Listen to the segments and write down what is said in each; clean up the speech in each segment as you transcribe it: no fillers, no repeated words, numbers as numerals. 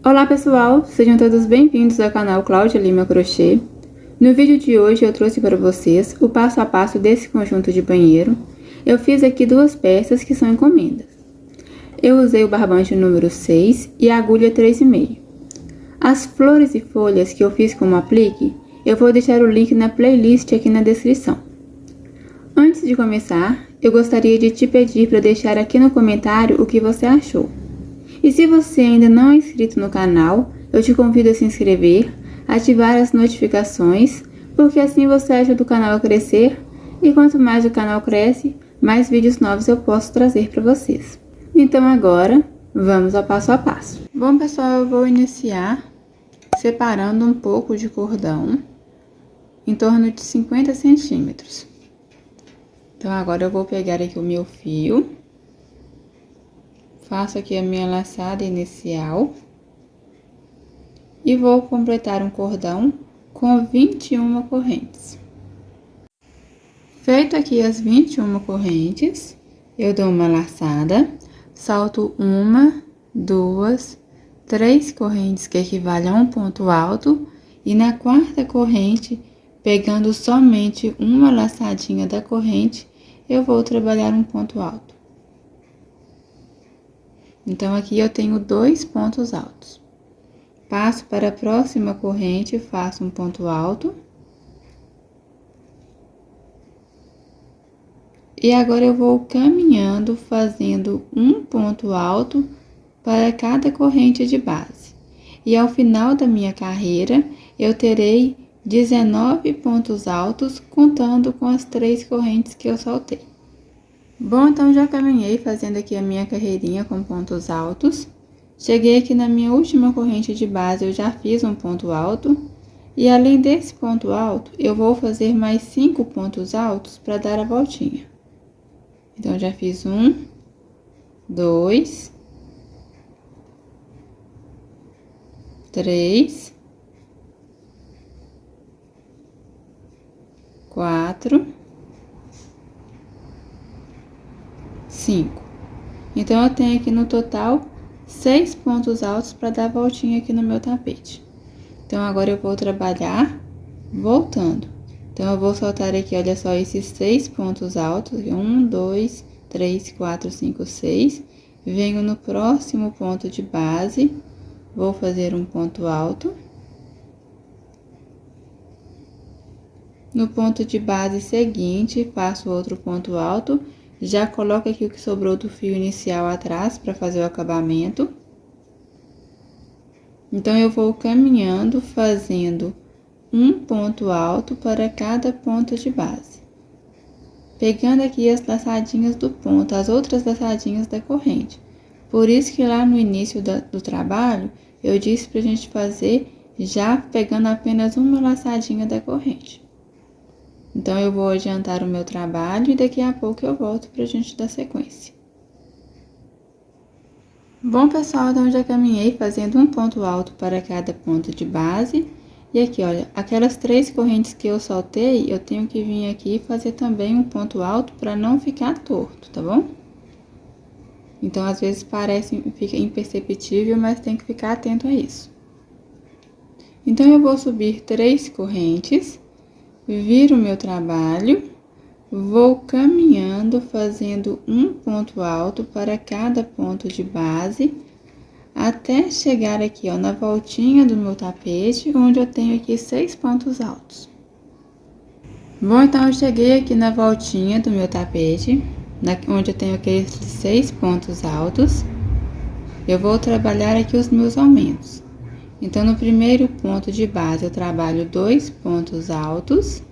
Olá pessoal, sejam todos bem-vindos ao canal Cláudia Lima Crochê. No vídeo de hoje eu trouxe para vocês o passo a passo desse conjunto de banheiro. Eu fiz aqui duas peças que são encomendas. Eu usei o barbante número 6 e a agulha 3,5. As flores e folhas que eu fiz como aplique, eu vou deixar o link na playlist aqui na descrição. Antes de começar, eu gostaria de te pedir para deixar aqui no comentário o que você achou. E se você ainda não é inscrito no canal, eu te convido a se inscrever, ativar as notificações, porque assim você ajuda o canal a crescer e quanto mais o canal cresce, mais vídeos novos eu posso trazer para vocês. Então agora, vamos ao passo a passo. Bom pessoal, eu vou iniciar separando um pouco de cordão, em torno de 50 centímetros. Então agora eu vou pegar aqui o meu fio. Faço aqui a minha laçada inicial e vou completar um cordão com 21 correntes. Feito aqui as 21 correntes, eu dou uma laçada, salto uma, duas, três correntes que equivalem a um ponto alto e na quarta corrente, pegando somente uma laçadinha da corrente, eu vou trabalhar um ponto alto. Então, aqui eu tenho dois pontos altos. Passo para a próxima corrente, faço um ponto alto. E agora eu vou caminhando, fazendo um ponto alto para cada corrente de base. E ao final da minha carreira, eu terei 19 pontos altos, contando com as 3 correntes que eu soltei. Bom, então já caminhei fazendo aqui a minha carreirinha com pontos altos. Cheguei aqui na minha última corrente de base, eu já fiz um ponto alto. E além desse ponto alto, eu vou fazer mais 5 pontos altos para dar a voltinha. Então, já fiz 1, 2, 3, 4, 5. Então, eu tenho aqui no total 6 pontos altos para dar a voltinha aqui no meu tapete. Então, agora eu vou trabalhar voltando. Então, eu vou soltar aqui, olha só, esses 6 pontos altos. 1, 2, 3, 4, 5, 6. Venho no próximo ponto de base, vou fazer um ponto alto. No ponto de base seguinte, faço outro ponto alto. Já coloco aqui o que sobrou do fio inicial atrás para fazer o acabamento. Então, eu vou caminhando, fazendo um ponto alto para cada ponto de base. Pegando aqui as laçadinhas do ponto, as outras laçadinhas da corrente. Por isso que lá no início do trabalho, eu disse pra gente fazer já pegando apenas uma laçadinha da corrente. Então, eu vou adiantar o meu trabalho e daqui a pouco eu volto pra gente dar sequência. Bom, pessoal, então já caminhei fazendo um ponto alto para cada ponto de base. E aqui, olha, aquelas 3 correntes que eu soltei, eu tenho que vir aqui e fazer também um ponto alto para não ficar torto, tá bom? Então, às vezes fica imperceptível, mas tem que ficar atento a isso. Então, eu vou subir 3 correntes. Viro o meu trabalho, vou caminhando, fazendo um ponto alto para cada ponto de base, até chegar aqui, ó, na voltinha do meu tapete, onde eu tenho aqui 6 pontos altos. Bom, então, eu cheguei aqui na voltinha do meu tapete, onde eu tenho aqueles 6 pontos altos. Eu vou trabalhar aqui os meus aumentos. Então, no primeiro ponto de base, eu trabalho 2 pontos altos.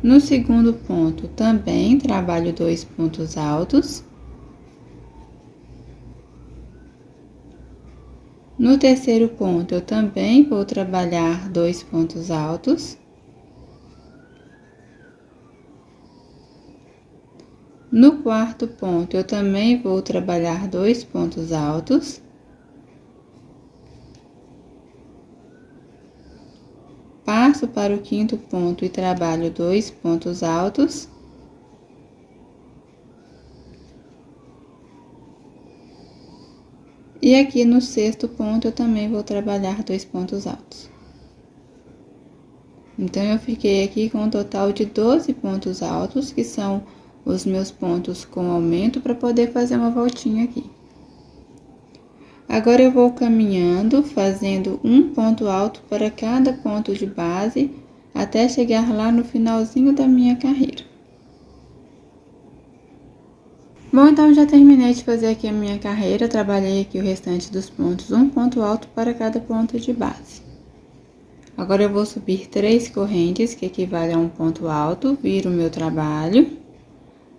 No segundo ponto, também trabalho 2 pontos altos. No terceiro ponto, eu também vou trabalhar 2 pontos altos. No quarto ponto, eu também vou trabalhar 2 pontos altos. Passo para o quinto ponto e trabalho 2 pontos altos. E aqui no sexto ponto eu também vou trabalhar 2 pontos altos. Então, eu fiquei aqui com um total de 12 pontos altos, que são os meus pontos com aumento, para poder fazer uma voltinha aqui. Agora, eu vou caminhando, fazendo um ponto alto para cada ponto de base, até chegar lá no finalzinho da minha carreira. Bom, então, já terminei de fazer aqui a minha carreira, trabalhei aqui o restante dos pontos, um ponto alto para cada ponto de base. Agora, eu vou subir 3 correntes, que equivale a um ponto alto, viro o meu trabalho,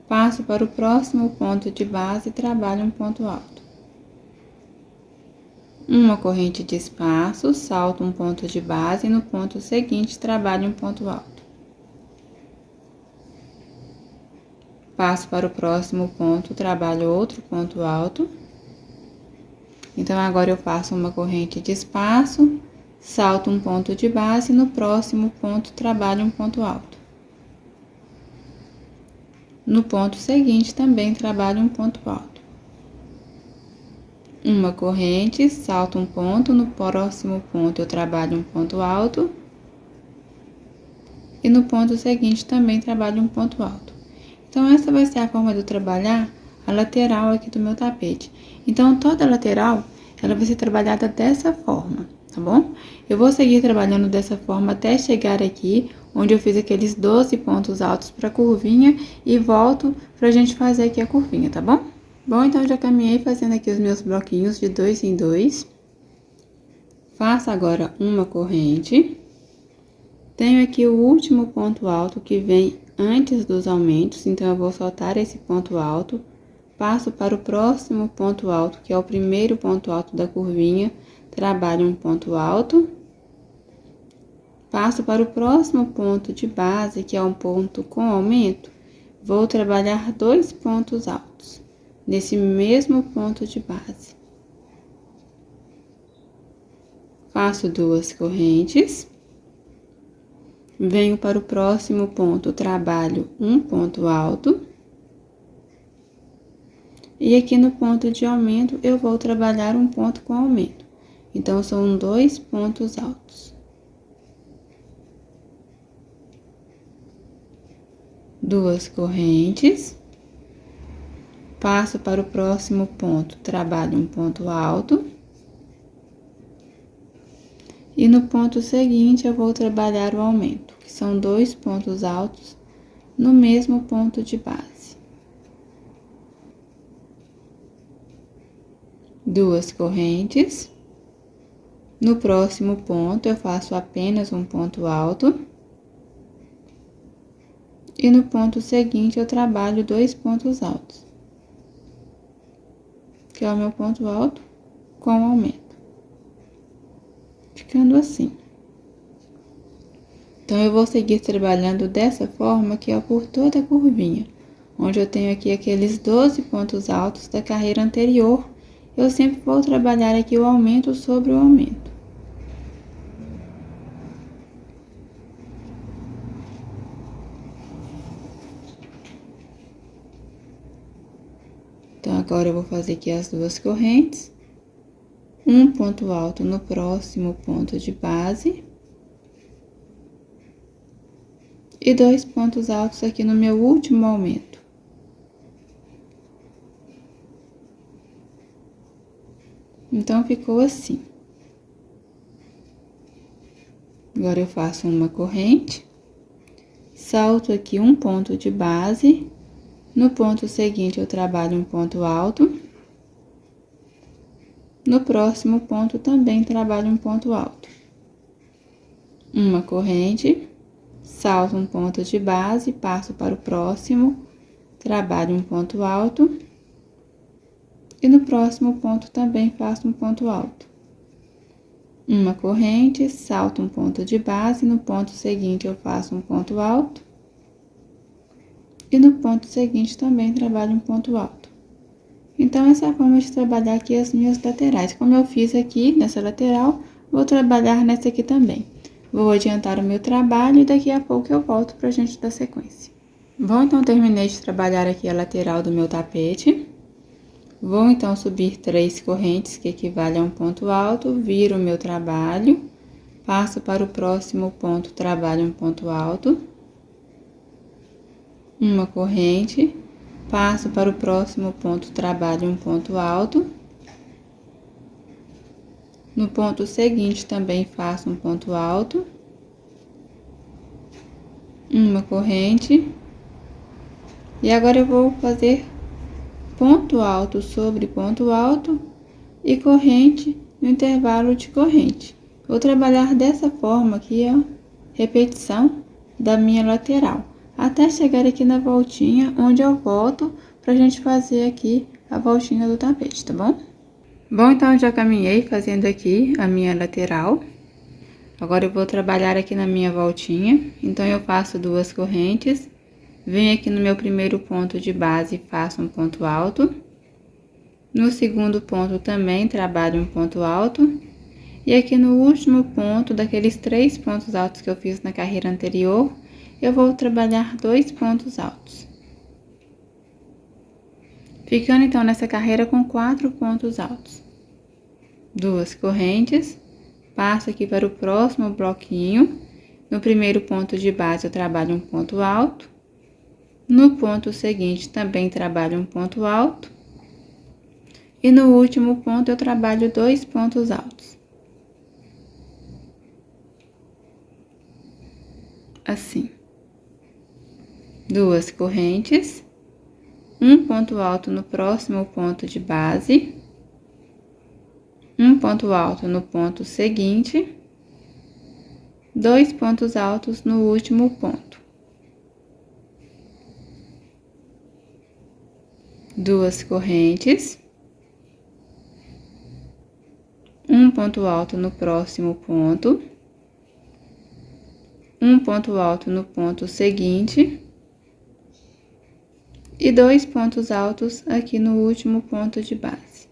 passo para o próximo ponto de base e trabalho um ponto alto. Uma corrente de espaço, salto um ponto de base e no ponto seguinte trabalho um ponto alto. Passo para o próximo ponto, trabalho outro ponto alto. Então, agora eu faço uma corrente de espaço, salto um ponto de base e no próximo ponto trabalho um ponto alto. No ponto seguinte também trabalho um ponto alto. Uma corrente, salto um ponto, no próximo ponto eu trabalho um ponto alto. E no ponto seguinte também trabalho um ponto alto. Então, essa vai ser a forma de eu trabalhar a lateral aqui do meu tapete. Então, toda a lateral, ela vai ser trabalhada dessa forma, tá bom? Eu vou seguir trabalhando dessa forma até chegar aqui, onde eu fiz aqueles 12 pontos altos para a curvinha e volto pra gente fazer aqui a curvinha, tá bom? Bom, então, já caminhei fazendo aqui os meus bloquinhos de 2 em 2. Faço agora uma corrente. Tenho aqui o último ponto alto que vem antes dos aumentos, então eu vou soltar esse ponto alto, passo para o próximo ponto alto, que é o primeiro ponto alto da curvinha, trabalho um ponto alto, passo para o próximo ponto de base, que é um ponto com aumento, vou trabalhar 2 pontos altos, nesse mesmo ponto de base. Faço 2 correntes. Venho para o próximo ponto, trabalho um ponto alto. E aqui no ponto de aumento, eu vou trabalhar um ponto com aumento. Então, são 2 pontos altos. 2 correntes. Passo para o próximo ponto, trabalho um ponto alto. E no ponto seguinte, eu vou trabalhar o aumento, que são 2 pontos altos no mesmo ponto de base. 2 correntes. No próximo ponto, eu faço apenas um ponto alto. E no ponto seguinte, eu trabalho 2 pontos altos, que é o meu ponto alto com aumento. Ficando assim. Então, eu vou seguir trabalhando dessa forma, que é por toda a curvinha, onde eu tenho aqui aqueles 12 pontos altos da carreira anterior, eu sempre vou trabalhar aqui o aumento sobre o aumento. Então, agora eu vou fazer aqui as 2 correntes. Um ponto alto no próximo ponto de base. E 2 pontos altos aqui no meu último aumento. Então, ficou assim. Agora, eu faço uma corrente. Salto aqui um ponto de base. No ponto seguinte, eu trabalho um ponto alto. No próximo ponto, também trabalho um ponto alto. Uma corrente, salto um ponto de base, passo para o próximo, trabalho um ponto alto. E no próximo ponto, também faço um ponto alto. Uma corrente, salto um ponto de base, no ponto seguinte, eu faço um ponto alto. E no ponto seguinte, também trabalho um ponto alto. Então, essa é a forma de trabalhar aqui as minhas laterais. Como eu fiz aqui nessa lateral, vou trabalhar nessa aqui também. Vou adiantar o meu trabalho e daqui a pouco eu volto pra gente dar sequência. Bom, então, terminei de trabalhar aqui a lateral do meu tapete. Vou então subir 3 correntes, que equivale a um ponto alto, viro o meu trabalho, passo para o próximo ponto, trabalho um ponto alto, uma corrente, passo para o próximo ponto, trabalho um ponto alto. No ponto seguinte também faço um ponto alto, uma corrente, e agora eu vou fazer ponto alto sobre ponto alto e corrente no intervalo de corrente. Vou trabalhar dessa forma aqui, ó, repetição da minha lateral, até chegar aqui na voltinha, onde eu volto pra gente fazer aqui a voltinha do tapete, tá bom? Bom, então eu já caminhei fazendo aqui a minha lateral. Agora eu vou trabalhar aqui na minha voltinha, então eu faço 2 correntes. Venho aqui no meu primeiro ponto de base e faço um ponto alto. No segundo ponto também trabalho um ponto alto. E aqui no último ponto, daqueles 3 pontos altos que eu fiz na carreira anterior, eu vou trabalhar 2 pontos altos. Ficando então nessa carreira com 4 pontos altos. 2 correntes, passo aqui para o próximo bloquinho. No primeiro ponto de base eu trabalho um ponto alto. No ponto seguinte, também trabalho um ponto alto. E no último ponto, eu trabalho 2 pontos altos. Assim. 2 correntes. Um ponto alto no próximo ponto de base. Um ponto alto no ponto seguinte. 2 pontos altos no último ponto. 2 correntes, um ponto alto no próximo ponto, um ponto alto no ponto seguinte e 2 pontos altos aqui no último ponto de base.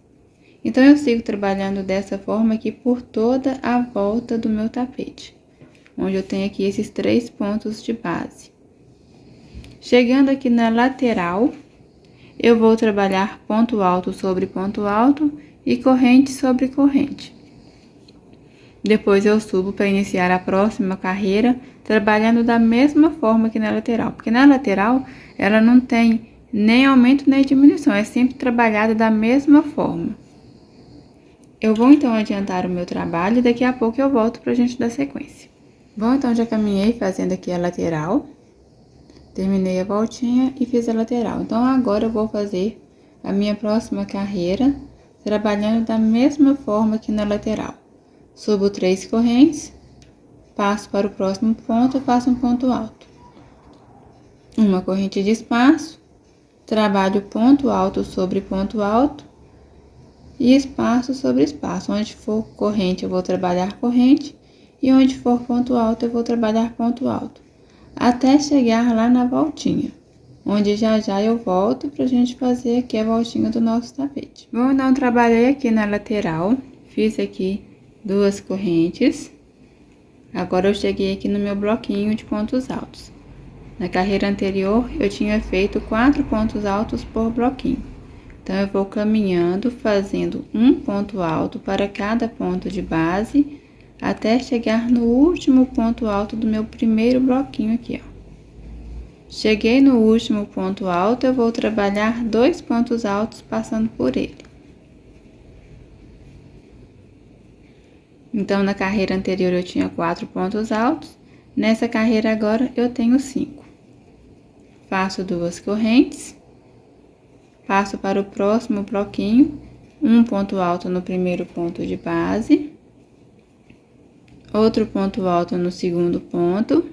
Então, eu sigo trabalhando dessa forma aqui por toda a volta do meu tapete, onde eu tenho aqui esses 3 pontos de base. Chegando aqui na lateral, eu vou trabalhar ponto alto sobre ponto alto e corrente sobre corrente. Depois eu subo para iniciar a próxima carreira, trabalhando da mesma forma que na lateral, porque na lateral ela não tem nem aumento nem diminuição, é sempre trabalhada da mesma forma. Eu vou então adiantar o meu trabalho e daqui a pouco eu volto pra gente dar sequência. Bom, então já caminhei fazendo aqui a lateral. Terminei a voltinha e fiz a lateral. Então, agora eu vou fazer a minha próxima carreira, trabalhando da mesma forma que na lateral. Subo 3 correntes, passo para o próximo ponto e faço um ponto alto. Uma corrente de espaço, trabalho ponto alto sobre ponto alto e espaço sobre espaço. Onde for corrente, eu vou trabalhar corrente e onde for ponto alto, eu vou trabalhar ponto alto. Até chegar lá na voltinha, onde já eu volto pra gente fazer aqui a voltinha do nosso tapete. Bom, então, trabalhei aqui na lateral, fiz aqui 2 correntes. Agora, eu cheguei aqui no meu bloquinho de pontos altos. Na carreira anterior, eu tinha feito 4 pontos altos por bloquinho. Então, eu vou caminhando, fazendo um ponto alto para cada ponto de base, até chegar no último ponto alto do meu primeiro bloquinho aqui, ó. Cheguei no último ponto alto, eu vou trabalhar 2 pontos altos passando por ele. Então, na carreira anterior eu tinha 4 pontos altos, nessa carreira agora eu tenho 5. Faço 2 correntes, passo para o próximo bloquinho, um ponto alto no primeiro ponto de base, outro ponto alto no segundo ponto,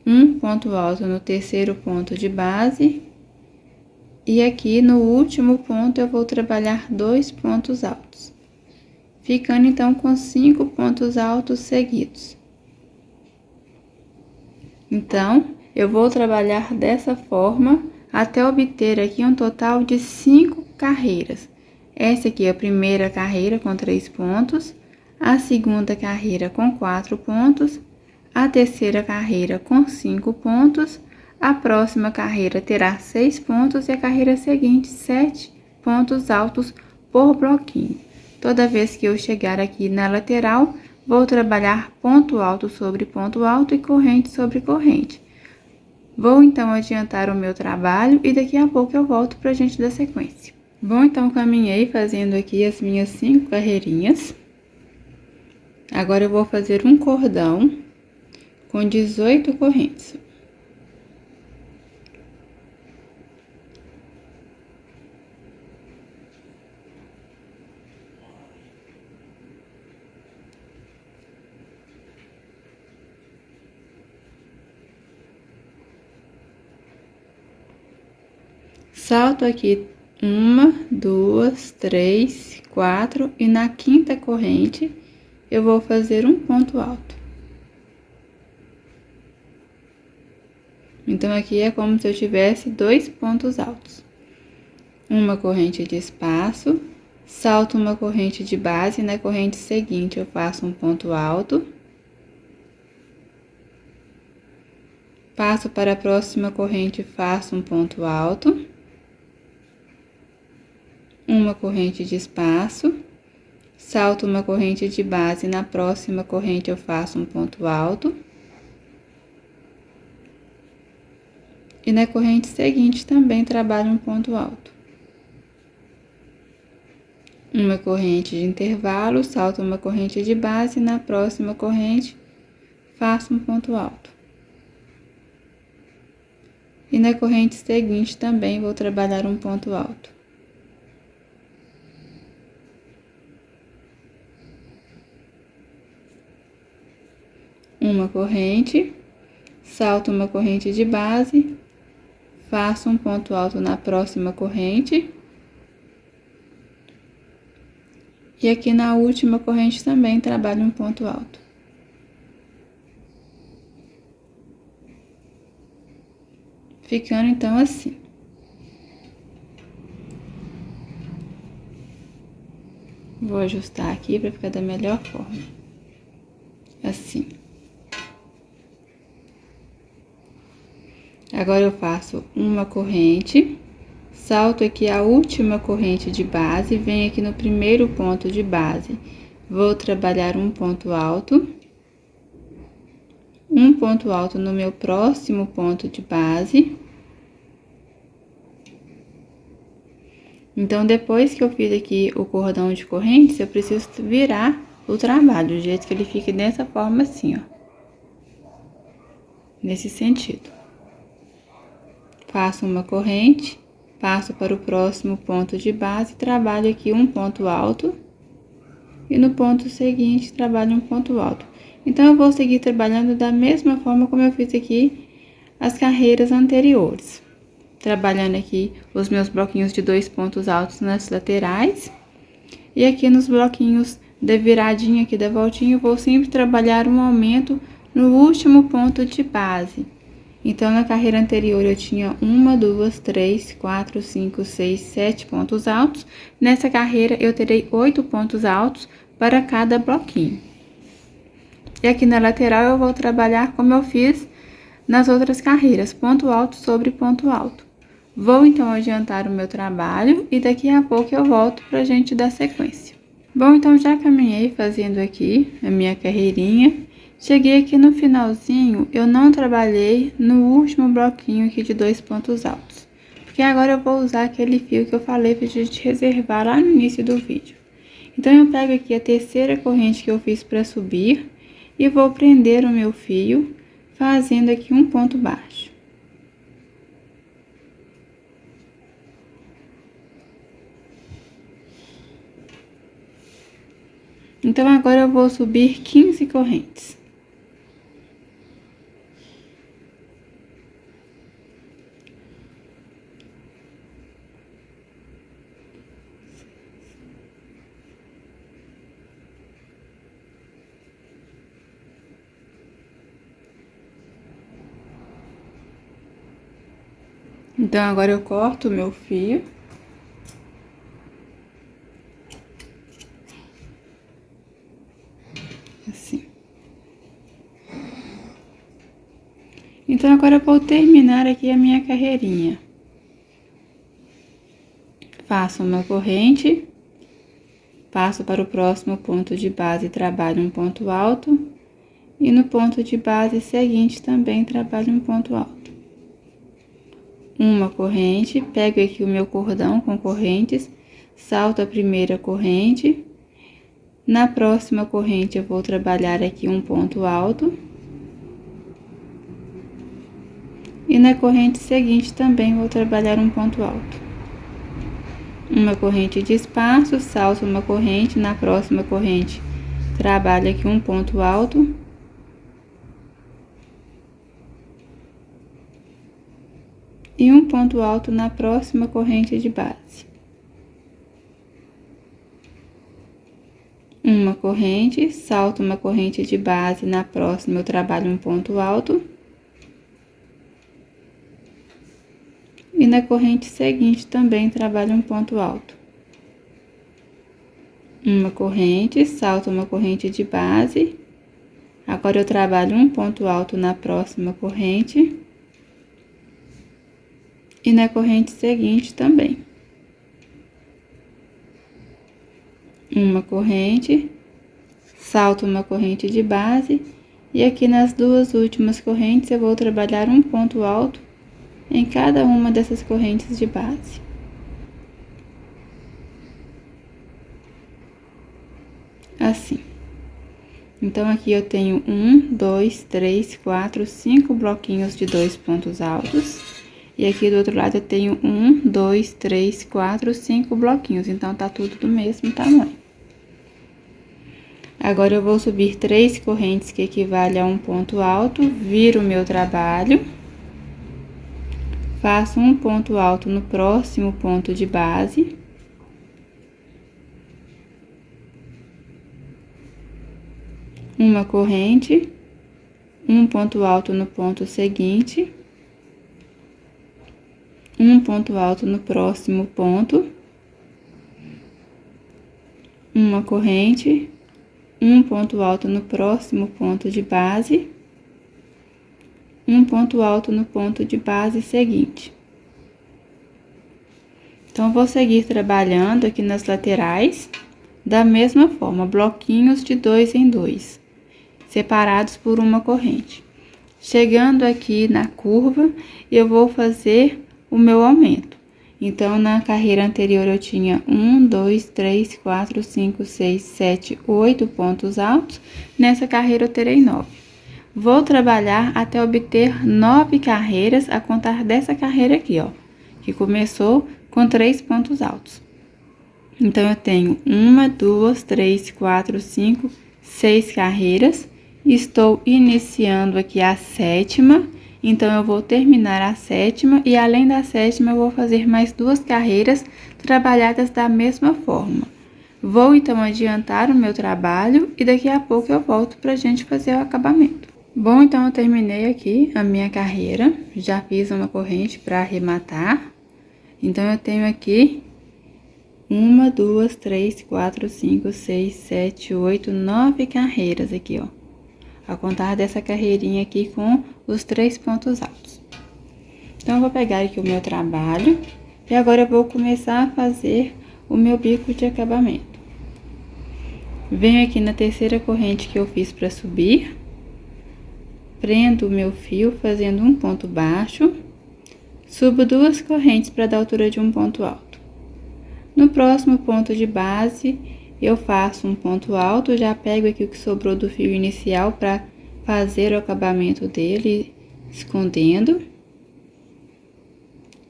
um ponto alto no terceiro ponto de base, e aqui no último ponto eu vou trabalhar 2 pontos altos, ficando então com 5 pontos altos seguidos. Então, eu vou trabalhar dessa forma até obter aqui um total de 5 carreiras. Essa aqui é a primeira carreira com 3 pontos, a segunda carreira com 4 pontos, a terceira carreira com 5 pontos, a próxima carreira terá 6 pontos e a carreira seguinte 7 pontos altos por bloquinho. Toda vez que eu chegar aqui na lateral, vou trabalhar ponto alto sobre ponto alto e corrente sobre corrente. Vou então adiantar o meu trabalho e daqui a pouco eu volto pra gente dar sequência. Bom, então caminhei fazendo aqui as minhas 5 carreirinhas. Agora eu vou fazer um cordão com 18 correntes. Salto aqui 1, 2, 3, 4 e na quinta corrente eu vou fazer um ponto alto. Então, aqui é como se eu tivesse 2 pontos altos. Uma corrente de espaço, salto uma corrente de base, e na corrente seguinte eu faço um ponto alto. Passo para a próxima corrente e faço um ponto alto. Uma corrente de espaço, salto uma corrente de base, na próxima corrente eu faço um ponto alto. E na corrente seguinte também trabalho um ponto alto. Uma corrente de intervalo, salto uma corrente de base, na próxima corrente faço um ponto alto. E na corrente seguinte também vou trabalhar um ponto alto. Uma corrente, salto uma corrente de base, faço um ponto alto na próxima corrente. E aqui na última corrente também trabalho um ponto alto. Ficando então assim. Vou ajustar aqui para ficar da melhor forma. Assim. Agora eu faço uma corrente, salto aqui a última corrente de base, venho aqui no primeiro ponto de base, vou trabalhar um ponto alto no meu próximo ponto de base. Então, depois que eu fiz aqui o cordão de correntes, eu preciso virar o trabalho, do jeito que ele fique dessa forma assim, ó. Nesse sentido. Faço uma corrente, passo para o próximo ponto de base, trabalho aqui um ponto alto. E no ponto seguinte, trabalho um ponto alto. Então, eu vou seguir trabalhando da mesma forma como eu fiz aqui as carreiras anteriores. Trabalhando aqui os meus bloquinhos de 2 pontos altos nas laterais. E aqui nos bloquinhos da viradinha aqui da voltinha, eu vou sempre trabalhar um aumento no último ponto de base. Então, na carreira anterior, eu tinha 1, 2, 3, 4, 5, 6, 7 pontos altos. Nessa carreira, eu terei 8 pontos altos para cada bloquinho. E aqui na lateral, eu vou trabalhar como eu fiz nas outras carreiras, ponto alto sobre ponto alto. Vou, então, adiantar o meu trabalho e daqui a pouco eu volto pra gente dar sequência. Bom, então, já caminhei fazendo aqui a minha carreirinha. Cheguei aqui no finalzinho, eu não trabalhei no último bloquinho aqui de 2 pontos altos. Porque agora eu vou usar aquele fio que eu falei pra gente reservar lá no início do vídeo. Então, eu pego aqui a terceira corrente que eu fiz pra subir e vou prender o meu fio, fazendo aqui um ponto baixo. Então, agora eu vou subir 15 correntes. Então, agora eu corto o meu fio. Assim. Então, agora eu vou terminar aqui a minha carreirinha. faço uma corrente, passo para o próximo ponto de base e trabalho um ponto alto, e no ponto de base seguinte também trabalho um ponto alto. Uma corrente, pego aqui o meu cordão com correntes, salto a primeira corrente, na próxima corrente eu vou trabalhar aqui um ponto alto, e na corrente seguinte também vou trabalhar um ponto alto. Uma corrente de espaço, salto uma corrente, na próxima corrente trabalho aqui um ponto alto. E um ponto alto na próxima corrente de base. Uma corrente, salto uma corrente de base, na próxima eu trabalho um ponto alto. E na corrente seguinte também trabalho um ponto alto. Uma corrente, salto uma corrente de base. Agora eu trabalho um ponto alto na próxima corrente. E na corrente seguinte também. Uma corrente, salto uma corrente de base. E aqui nas duas últimas correntes eu vou trabalhar um ponto alto em cada uma dessas correntes de base. Assim. Então, aqui eu tenho 1, 2, 3, 4, 5 bloquinhos de 2 pontos altos. E aqui do outro lado eu tenho 1, 2, 3, 4, 5 bloquinhos. Então, tá tudo do mesmo tamanho. Agora, eu vou subir 3 correntes que equivalem a um ponto alto, viro o meu trabalho. Faço um ponto alto no próximo ponto de base. Uma corrente, um ponto alto no ponto seguinte. Um ponto alto no próximo ponto. Uma corrente, um ponto alto no próximo ponto de base. Um ponto alto no ponto de base seguinte. Então, vou seguir trabalhando aqui nas laterais, da mesma forma, bloquinhos de 2 em 2, separados por uma corrente. Chegando aqui na curva, eu vou fazer o meu aumento. Então, na carreira anterior, eu tinha 1, 2, 3, 4, 5, 6, 7, 8 pontos altos. Nessa carreira, eu terei 9. Vou trabalhar até obter 9 carreiras, a contar dessa carreira aqui, ó, que começou com 3 pontos altos. Então, eu tenho 1, 2, 3, 4, 5, 6 carreiras. Estou iniciando aqui a 7ª, então, eu vou terminar a 7ª e, além da 7ª, eu vou fazer mais 2 carreiras trabalhadas da mesma forma. Vou, então, adiantar o meu trabalho e daqui a pouco eu volto pra gente fazer o acabamento. Bom, então, eu terminei aqui a minha carreira, já fiz uma corrente para arrematar. Então, eu tenho aqui 1, 2, 3, 4, 5, 6, 7, 8, 9 carreiras aqui, ó. A contar dessa carreirinha aqui com os 3 pontos altos. Então, eu vou pegar aqui o meu trabalho e agora eu vou começar a fazer o meu bico de acabamento. Venho aqui na terceira corrente que eu fiz para subir. Prendo o meu fio fazendo um ponto baixo, subo 2 correntes para dar altura de um ponto alto. No próximo ponto de base, eu faço um ponto alto, já pego aqui o que sobrou do fio inicial para fazer o acabamento dele, escondendo.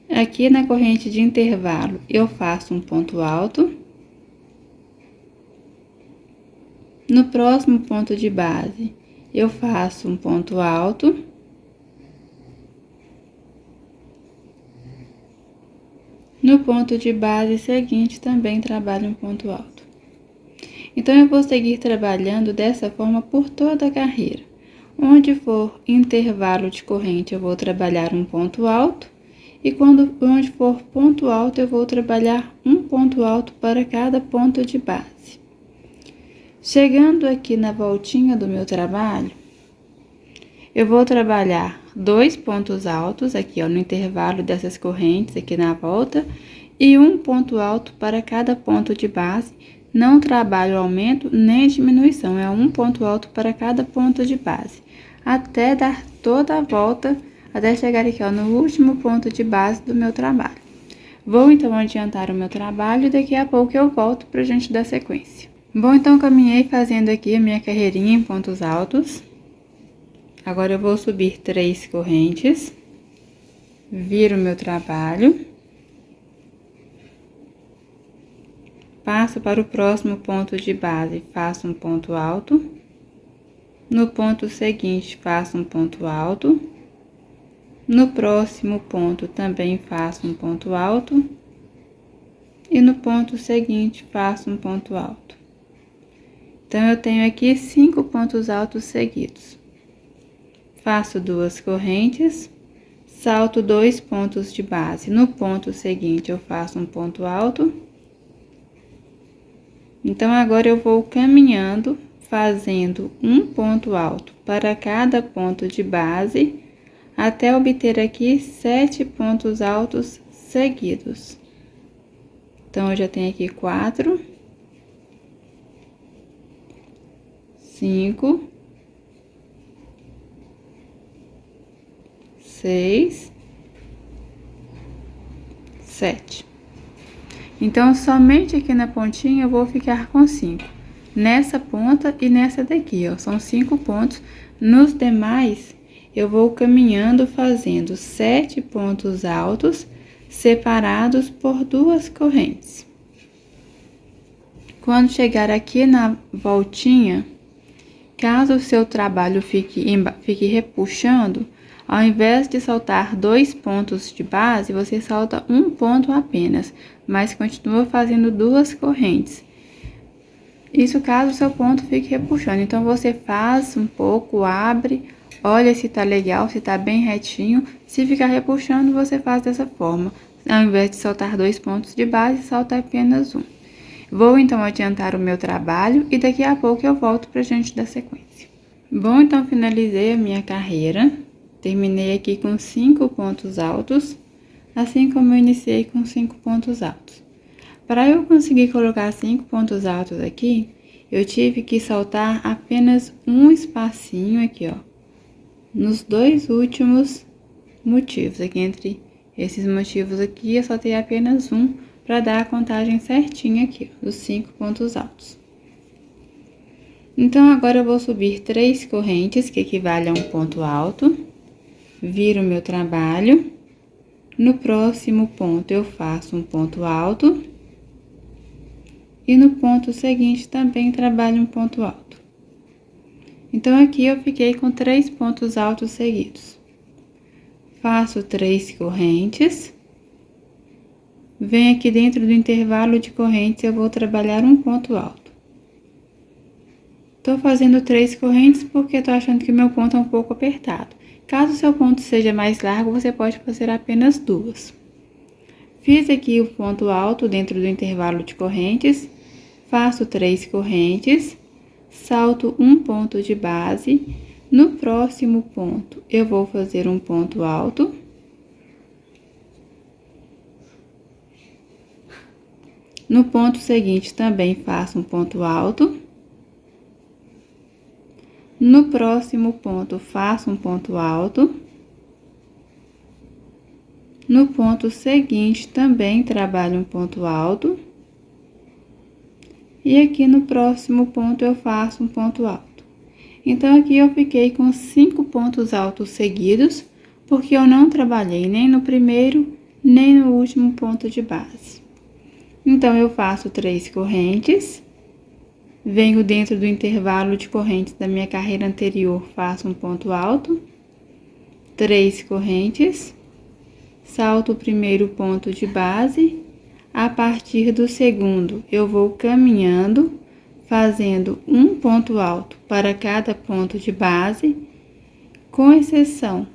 Aqui na corrente de intervalo, eu faço um ponto alto. No próximo ponto de base, eu faço um ponto alto. No ponto de base seguinte, também trabalho um ponto alto. Então, eu vou seguir trabalhando dessa forma por toda a carreira. Onde for intervalo de corrente, eu vou trabalhar um ponto alto. E onde for ponto alto, eu vou trabalhar um ponto alto para cada ponto de base. Chegando aqui na voltinha do meu trabalho, eu vou trabalhar 2 pontos altos aqui, ó, no intervalo dessas correntes aqui na volta, e um ponto alto para cada ponto de base. Não trabalho aumento nem diminuição, é um ponto alto para cada ponto de base, até dar toda a volta, até chegar aqui, ó, no último ponto de base do meu trabalho. Vou então adiantar o meu trabalho e daqui a pouco eu volto pra gente dar sequência. Bom, então caminhei fazendo aqui a minha carreirinha em pontos altos. Agora eu vou subir 3 correntes, viro o meu trabalho. Passo para o próximo ponto de base, faço um ponto alto. No ponto seguinte, faço um ponto alto. No próximo ponto, também faço um ponto alto. E no ponto seguinte, faço um ponto alto. Então, eu tenho aqui 5 pontos altos seguidos. Faço 2 correntes, salto 2 pontos de base. No ponto seguinte, eu faço um ponto alto. Então, agora eu vou caminhando, fazendo um ponto alto para cada ponto de base, até obter aqui 7 pontos altos seguidos. Então, eu já tenho aqui 4, 5, 6, 7. Então, somente aqui na pontinha eu vou ficar com 5. Nessa ponta e nessa daqui, ó, são 5 pontos. Nos demais, eu vou caminhando fazendo 7 pontos altos, separados por 2 correntes. Quando chegar aqui na voltinha, caso o seu trabalho fique repuxando, ao invés de saltar 2 pontos de base, você salta um ponto apenas, mas continua fazendo 2 correntes. Isso caso o seu ponto fique repuxando. Então, você faz um pouco, abre, olha se tá legal, se tá bem retinho. Se ficar repuxando, você faz dessa forma. Ao invés de saltar 2 pontos de base, salta apenas um. Vou, então, adiantar o meu trabalho e daqui a pouco eu volto pra gente dar sequência. Bom, então, finalizei a minha carreira. Terminei aqui com 5 pontos altos, assim como eu iniciei com 5 pontos altos. Para eu conseguir colocar 5 pontos altos aqui, eu tive que saltar apenas um espacinho aqui, ó, nos 2 últimos motivos. Aqui entre esses motivos aqui, eu saltei apenas um para dar a contagem certinha aqui, ó, dos 5 pontos altos. Então, agora eu vou subir 3 correntes, que equivale a um ponto alto. Viro o meu trabalho. No próximo ponto, eu faço um ponto alto. E no ponto seguinte, também trabalho um ponto alto. Então, aqui eu fiquei com 3 pontos altos seguidos. Faço 3 correntes. Venho aqui dentro do intervalo de correntes, eu vou trabalhar um ponto alto. Tô fazendo 3 correntes porque tô achando que meu ponto é um pouco apertado. Caso o seu ponto seja mais largo, você pode fazer apenas 2. Fiz aqui o ponto alto dentro do intervalo de correntes, faço 3 correntes, salto um ponto de base. No próximo ponto, eu vou fazer um ponto alto. No ponto seguinte, também faço um ponto alto. No próximo ponto, faço um ponto alto. No ponto seguinte, também trabalho um ponto alto. E aqui no próximo ponto, eu faço um ponto alto. Então, aqui eu fiquei com 5 pontos altos seguidos, porque eu não trabalhei nem no primeiro, nem no último ponto de base. Então, eu faço 3 correntes. Venho dentro do intervalo de correntes da minha carreira anterior, faço um ponto alto, 3 correntes, salto o primeiro ponto de base. A partir do segundo, eu vou caminhando, fazendo um ponto alto para cada ponto de base, com exceção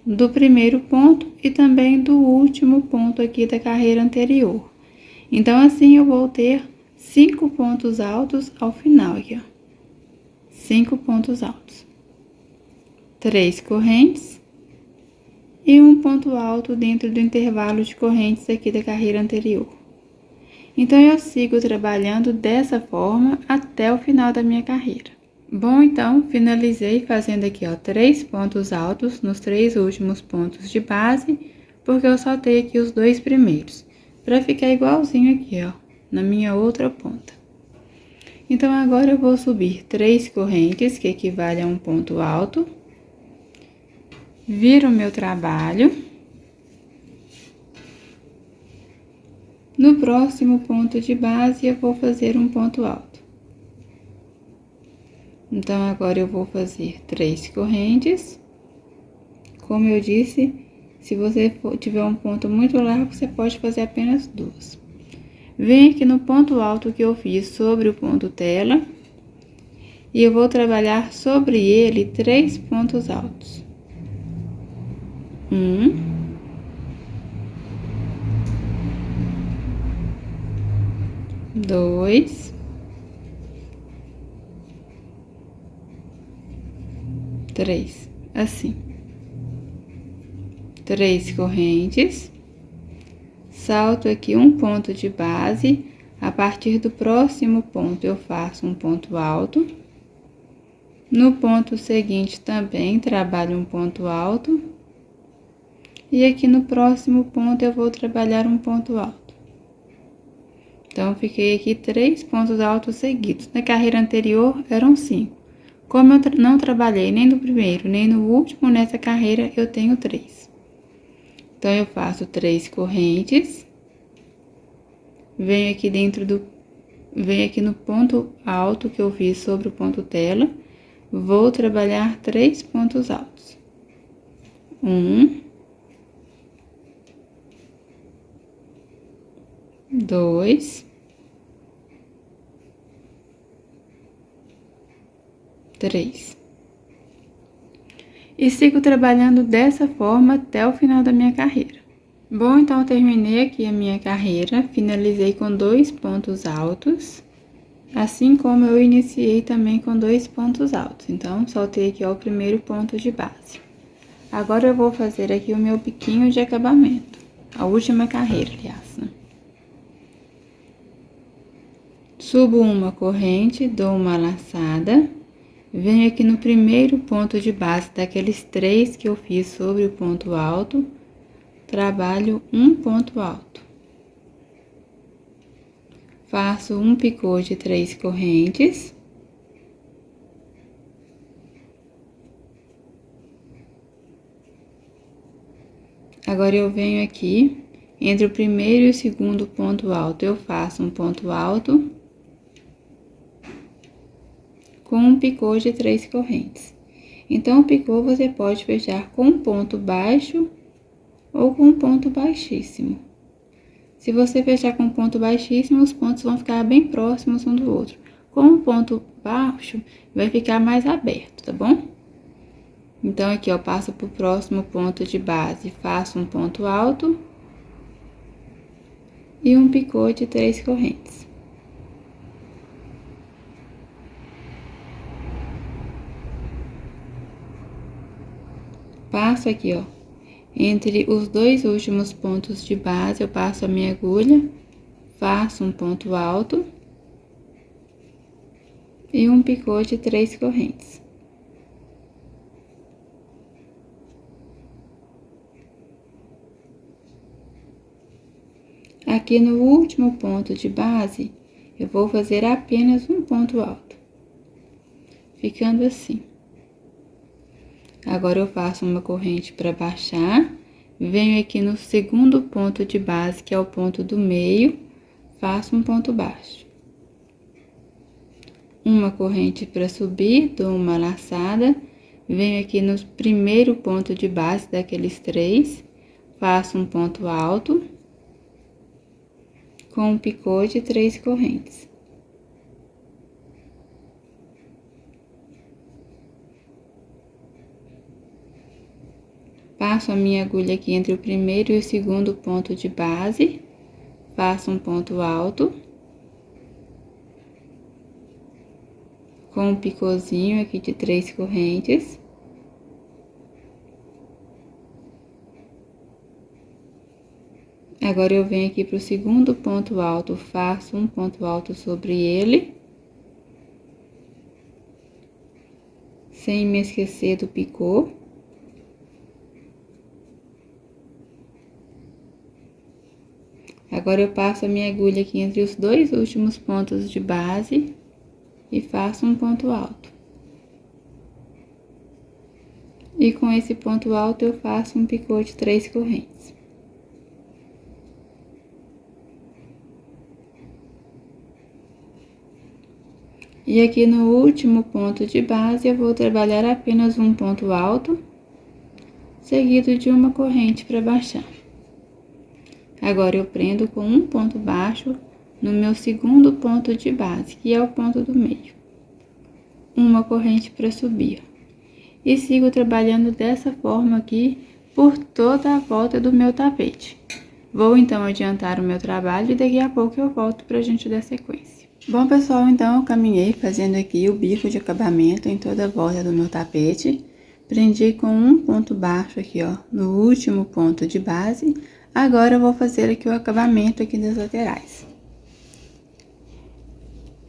do primeiro ponto e também do último ponto aqui da carreira anterior. Então, assim, eu vou ter 5 pontos altos ao final aqui, ó. 5 pontos altos. 3 correntes. e um ponto alto dentro do intervalo de correntes aqui da carreira anterior. Então, eu sigo trabalhando dessa forma até o final da minha carreira. Bom, então, finalizei fazendo aqui, ó, 3 pontos altos nos 3 últimos pontos de base, porque eu saltei aqui os 2 primeiros, para ficar igualzinho aqui, ó, na minha outra ponta. Então, agora eu vou subir 3 correntes, que equivale a um ponto alto, viro o meu trabalho. No próximo ponto de base, eu vou fazer um ponto alto. Então, agora eu vou fazer 3 correntes. Como eu disse, se você tiver um ponto muito largo, você pode fazer apenas 2. Venho aqui no ponto alto que eu fiz sobre o ponto tela. E eu vou trabalhar sobre ele 3 pontos altos. 1. 2, 3, assim. 3 correntes, salto aqui um ponto de base, a partir do próximo ponto eu faço um ponto alto. No ponto seguinte também trabalho um ponto alto. E aqui no próximo ponto eu vou trabalhar um ponto alto. Então, fiquei aqui 3 pontos altos seguidos. Na carreira anterior, eram 5. Como eu não trabalhei nem no primeiro, nem no último, nessa carreira, eu tenho 3. Então, eu faço 3 correntes. Venho aqui venho aqui no ponto alto que eu fiz sobre o ponto tela. Vou trabalhar 3 pontos altos. 1. 2, 3. E sigo trabalhando dessa forma até o final da minha carreira. Bom, então eu terminei aqui a minha carreira, finalizei com 2 pontos altos, assim como eu iniciei também com 2 pontos altos. Então, saltei aqui ó, o primeiro ponto de base. Agora eu vou fazer aqui o meu biquinho de acabamento, a última carreira, aliás, né? Subo uma corrente, dou uma laçada, venho aqui no primeiro ponto de base daqueles 3 que eu fiz sobre o ponto alto, trabalho um ponto alto. Faço um picô de 3 correntes. Agora, eu venho aqui, entre o primeiro e o segundo ponto alto, eu faço um ponto alto com um picô de 3 correntes. Então, o picô você pode fechar com um ponto baixo ou com um ponto baixíssimo. Se você fechar com um ponto baixíssimo, os pontos vão ficar bem próximos um do outro. Com um ponto baixo, vai ficar mais aberto, tá bom? Então, aqui, eu passo pro próximo ponto de base, faço um ponto alto e um picô de 3 correntes. Passo aqui, ó, entre os 2 últimos pontos de base, eu passo a minha agulha, faço um ponto alto e um picô de 3 correntes. Aqui no último ponto de base, eu vou fazer apenas um ponto alto, ficando assim. Agora, eu faço uma corrente para baixar, venho aqui no segundo ponto de base, que é o ponto do meio, faço um ponto baixo. Uma corrente para subir, dou uma laçada, venho aqui no primeiro ponto de base daqueles 3, faço um ponto alto, com um picô de 3 correntes. Passo a minha agulha aqui entre o primeiro e o segundo ponto de base, faço um ponto alto, com um picôzinho aqui de 3 correntes. Agora eu venho aqui para o segundo ponto alto, faço um ponto alto sobre ele, sem me esquecer do picô. Agora eu passo a minha agulha aqui entre os dois últimos pontos de base e faço um ponto alto. E com esse ponto alto eu faço um picô de 3 correntes. E aqui no último ponto de base, eu vou trabalhar apenas um ponto alto, seguido de uma corrente para baixar. Agora, eu prendo com um ponto baixo no meu segundo ponto de base, que é o ponto do meio. Uma corrente para subir. E sigo trabalhando dessa forma aqui por toda a volta do meu tapete. Vou, então, adiantar o meu trabalho e daqui a pouco eu volto para a gente dar sequência. Bom, pessoal, então eu caminhei fazendo aqui o bico de acabamento em toda a volta do meu tapete. Prendi com um ponto baixo aqui, ó, no último ponto de base. Agora eu vou fazer aqui o acabamento aqui das laterais.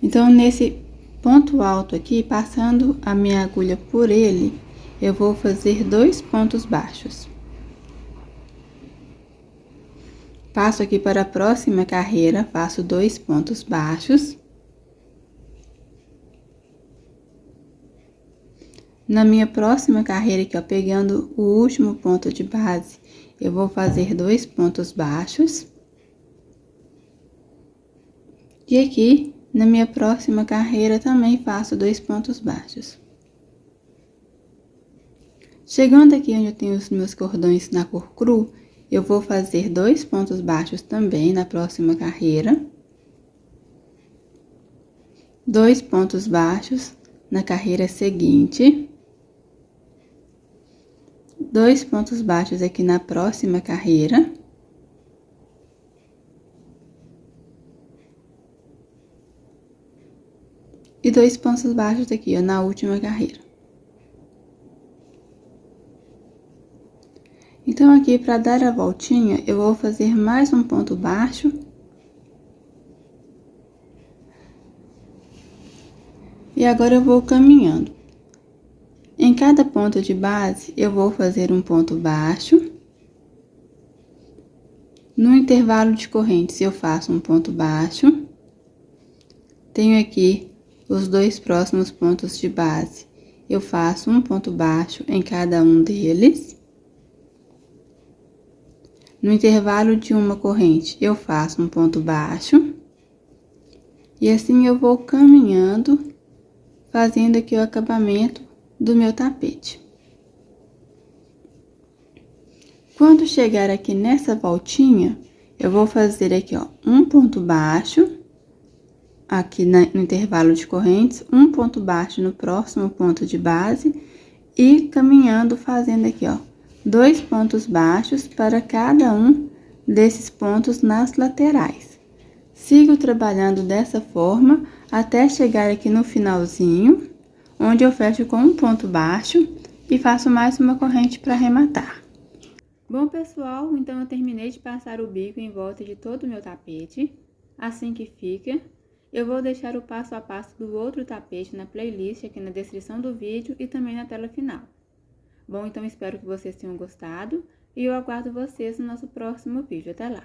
Então, nesse ponto alto aqui, passando a minha agulha por ele, eu vou fazer 2 pontos baixos. Passo aqui para a próxima carreira, faço 2 pontos baixos. Na minha próxima carreira aqui, ó, pegando o último ponto de base, eu vou fazer 2 pontos baixos. E aqui, na minha próxima carreira, também faço 2 pontos baixos. Chegando aqui onde eu tenho os meus cordões na cor cru, eu vou fazer 2 pontos baixos também na próxima carreira. 2 pontos baixos na carreira seguinte. 2 pontos baixos aqui na próxima carreira. E 2 pontos baixos aqui, ó, na última carreira. Então, aqui, para dar a voltinha, eu vou fazer mais um ponto baixo. E agora eu vou caminhando. Em cada ponto de base, eu vou fazer um ponto baixo. No intervalo de correntes, eu faço um ponto baixo. Tenho aqui os 2 próximos pontos de base. Eu faço um ponto baixo em cada um deles. No intervalo de uma corrente, eu faço um ponto baixo. E assim eu vou caminhando, fazendo aqui o acabamento do meu tapete. Quando chegar aqui nessa voltinha, eu vou fazer aqui, ó, um ponto baixo, aqui no intervalo de correntes, um ponto baixo no próximo ponto de base e caminhando fazendo aqui, ó, 2 pontos baixos para cada um desses pontos nas laterais. Sigo trabalhando dessa forma até chegar aqui no finalzinho, onde eu fecho com um ponto baixo e faço mais uma corrente para arrematar. Bom, pessoal, então eu terminei de passar o bico em volta de todo o meu tapete. Assim que fica. Eu vou deixar o passo a passo do outro tapete na playlist aqui na descrição do vídeo e também na tela final. Bom, então espero que vocês tenham gostado e eu aguardo vocês no nosso próximo vídeo. Até lá!